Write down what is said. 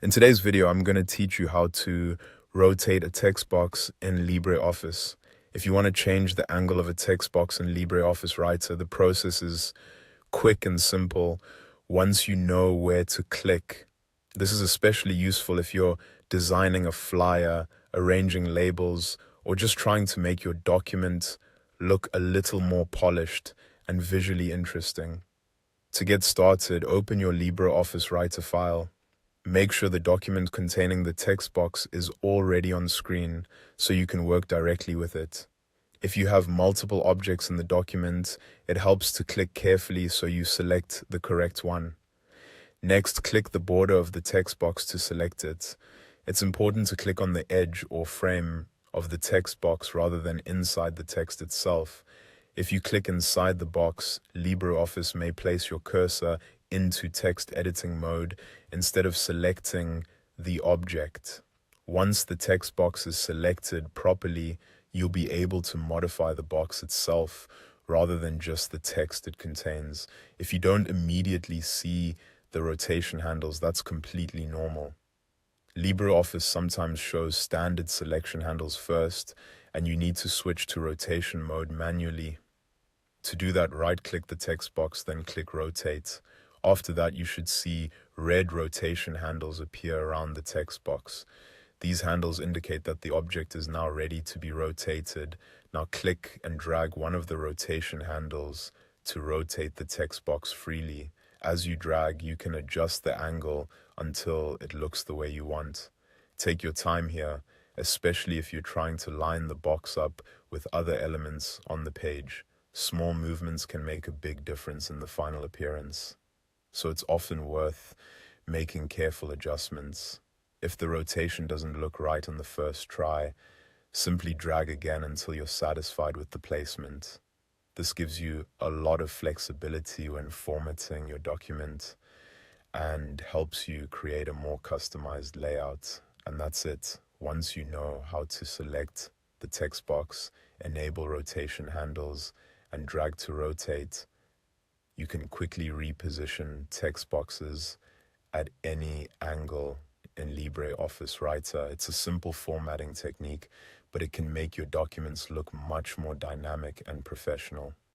In today's video, I'm going to teach you how to rotate a text box in LibreOffice. If you want to change the angle of a text box in LibreOffice Writer, the process is quick and simple once you know where to click. This is especially useful if you're designing a flyer, arranging labels, or just trying to make your document look a little more polished and visually interesting. To get started, open your LibreOffice Writer file. Make sure the document containing the text box is already on screen so you can work directly with it. If you have multiple objects in the document, it helps to click carefully so you select the correct one. Next, click the border of the text box to select it. It's important to click on the edge or frame of the text box rather than inside the text itself. If you click inside the box, LibreOffice may place your cursor into text editing mode instead of selecting the object. Once the text box is selected properly, you'll be able to modify the box itself rather than just the text it contains. If you don't immediately see the rotation handles, that's completely normal. LibreOffice sometimes shows standard selection handles first, and you need to switch to rotation mode manually. To do that, right-click the text box, then click Rotate. After that, you should see red rotation handles appear around the text box. These handles indicate that the object is now ready to be rotated. Now click and drag one of the rotation handles to rotate the text box freely. As you drag, you can adjust the angle until it looks the way you want. Take your time here, especially if you're trying to line the box up with other elements on the page. Small movements can make a big difference in the final appearance, so it's often worth making careful adjustments. If the rotation doesn't look right on the first try, simply drag again until you're satisfied with the placement. This gives you a lot of flexibility when formatting your document and helps you create a more customized layout. And that's it. Once you know how to select the text box, enable rotation handles, and drag to rotate, you can quickly reposition text boxes at any angle in LibreOffice Writer. It's a simple formatting technique, but it can make your documents look much more dynamic and professional.